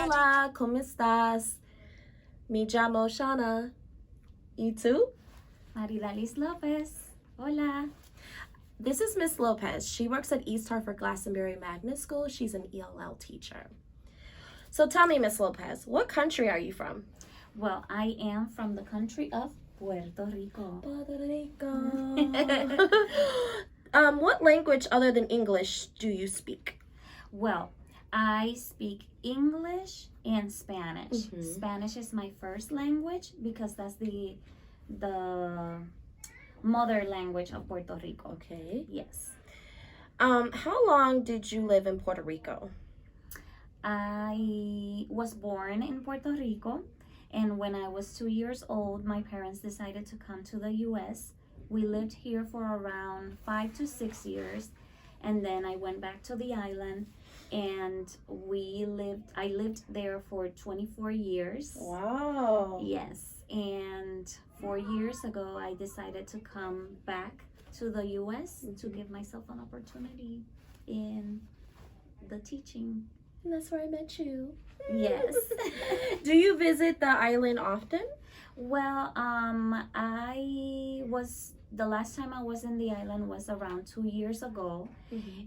Hola, ¿cómo estás? Me llamo Shana. ¿Y tú? Maridalis Lopez. Hola. This is Miss Lopez. She works at East Hartford Glastonbury Magnet School. She's an ELL teacher. So tell me, Miss Lopez, what country are you from? Well, I am from the country of Puerto Rico. Puerto Rico. What language other than English do you speak? Well, I speak English and Spanish. Mhm. Spanish is my first language because that's the mother language of Puerto Rico. Okay. Yes. How long did you live in Puerto Rico? I was born in Puerto Rico, and when I was 2 years old, my parents decided to come to the U.S. We lived here for around 5 to 6 years, and then I went back to the island, and I lived there for 24 years. Wow. Yes, and 4 years ago, I decided to come back to the U.S. to give myself an opportunity in the teaching. And that's where I met you. Yes. Do you visit the island often? Well, the last time I was in the island was around 2 years ago,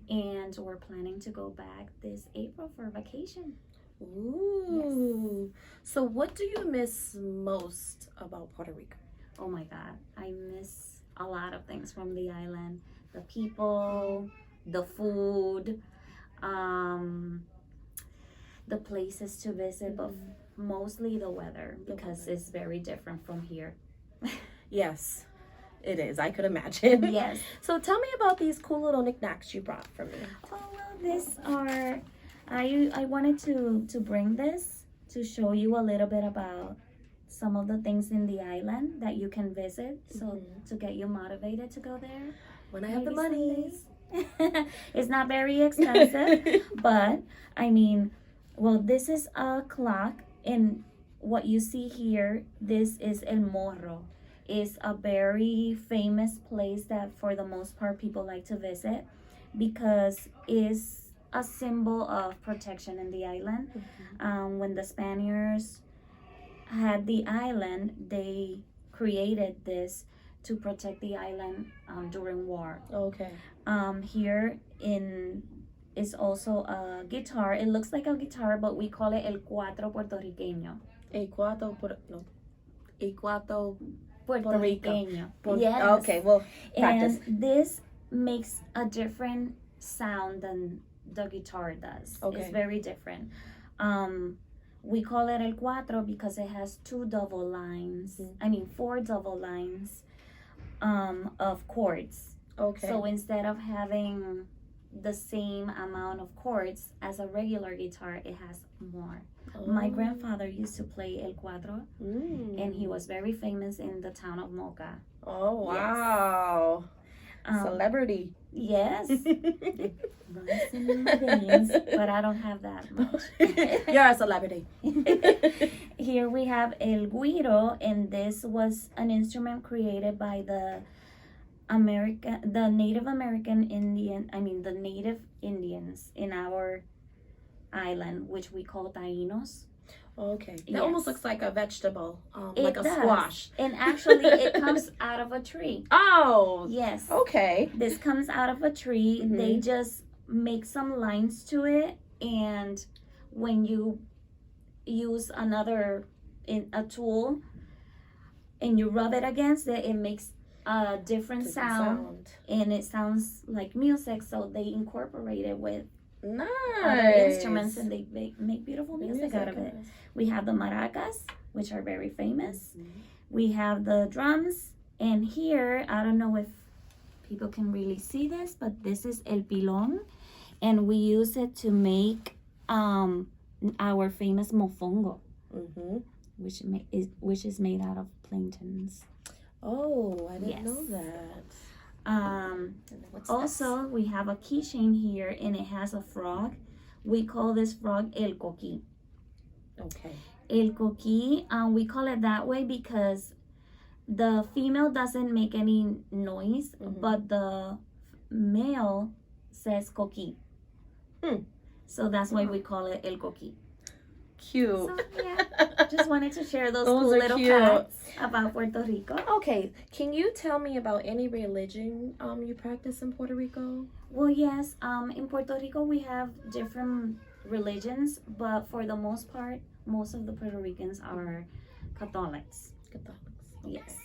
and we're planning to go back this April for vacation. Ooh. So what do you miss most about Puerto Rico? Oh my God, I miss a lot of things from the island. The people, the food, the places to visit, but mostly the weather because it's very different from here. Yes, it is. I could imagine. Yes. So tell me about these cool little knickknacks you brought for me. Oh, well, these are, I wanted to bring this to show you a little bit about some of the things in the island that you can visit, so to get you motivated to go there. When I have the money. It's not very expensive, but I mean, well, this is a clock, and what you see here, this is El Morro. It's a very famous place that for the most part people like to visit because it's a symbol of protection in the island. When the Spaniards had the island, they created this to protect the island during war. Okay. Here is also a guitar. It looks like a guitar, but we call it el cuatro puertorriqueño. Ecuador Puertorriqueño. Yes. Okay, well, practice. And this makes a different sound than the guitar does. Okay. It's very different. We call it el cuatro because it has 4 double lines of chords. Okay. So instead of having the same amount of chords as a regular guitar, it has more. My grandfather used to play el cuatro, and he was very famous in the town of Moca. Oh, wow. Yes. Celebrity. Yes. It runs in my veins, but I don't have that much. You're a celebrity. Here we have el güiro, and this was an instrument created by the Native Indians in our island, which we call Taínos. Okay. That Yes. almost looks like a vegetable, It like a does. squash. And actually, it comes out of a tree. Oh. Yes. Okay. This comes out of a tree. They just make some lines to it, and when you use a tool and you rub it against it, it makes a different sound, and it sounds like music. So they incorporate it with other instruments, and they make beautiful music out of it. We have the maracas, which are very famous. We have the drums, and here, I don't know if people can really see this, but this is el pilón, and we use it to make our famous mofongo, which is made out of plantains. Oh, I didn't know that. Also, we have a keychain here, and it has a frog. We call this frog el coquí. Okay. El coquí, we call it that way because the female doesn't make any noise, but the male says coquí. So that's why we call it el coquí. cute. So yeah, just wanted to share those Those cool are little cute. facts about Puerto Rico. Okay, can you tell me about any religion you practice in Puerto Rico? Well, yes, in Puerto Rico we have different religions, but for the most part, most of the Puerto Ricans are Catholics. Catholics. Yes.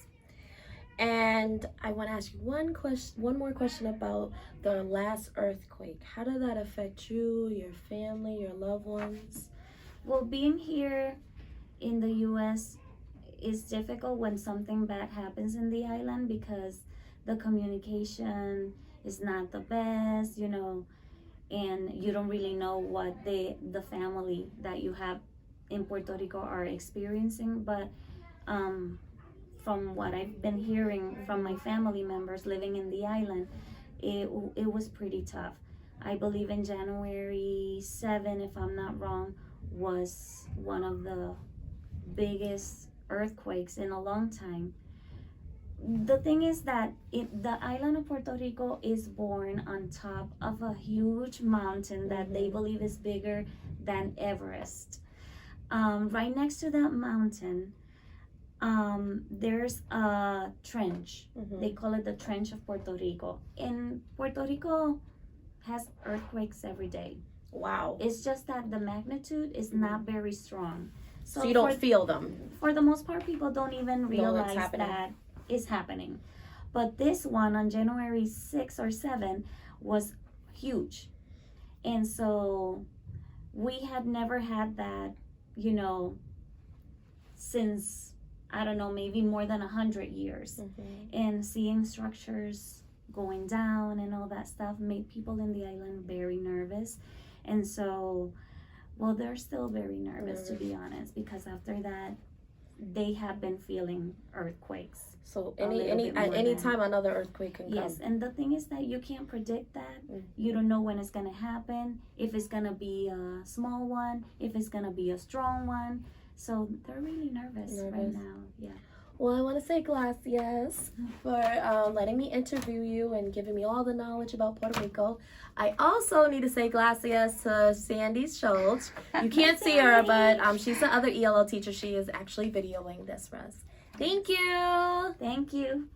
And I want to ask you one more question about the last earthquake. How did that affect you, your family, your loved ones? Well, being here in the U.S. is difficult when something bad happens in the island because the communication is not the best, and you don't really know what the family that you have in Puerto Rico are experiencing. But from what I've been hearing from my family members living in the island, it was pretty tough. I believe in January 7, if I'm not wrong, was one of the biggest earthquakes in a long time. The thing is that the island of Puerto Rico is born on top of a huge mountain that they believe is bigger than Everest. Right next to that mountain, there's a trench. They call it the Trench of Puerto Rico. And Puerto Rico has earthquakes every day. Wow. It's just that the magnitude is not very strong. So you don't feel them. For the most part, people don't even realize that it's happening. But this one on January 6 or 7 was huge. And so we had never had that, since, I don't know, maybe more than 100 years. And seeing structures going down and all that stuff made people in the island very nervous. And so, well, they're still very nervous, to be honest, because after that, they have been feeling earthquakes. So at any time another earthquake can come. Yes, and the thing is that you can't predict that. You don't know when it's going to happen, if it's going to be a small one, if it's going to be a strong one. So they're really nervous right now. Yeah. Well, I want to say gracias for letting me interview you and giving me all the knowledge about Puerto Rico. I also need to say gracias to Sandy Schultz. You can't see her, but she's the other ELL teacher. She is actually videoing this for us. Thank you. Thank you.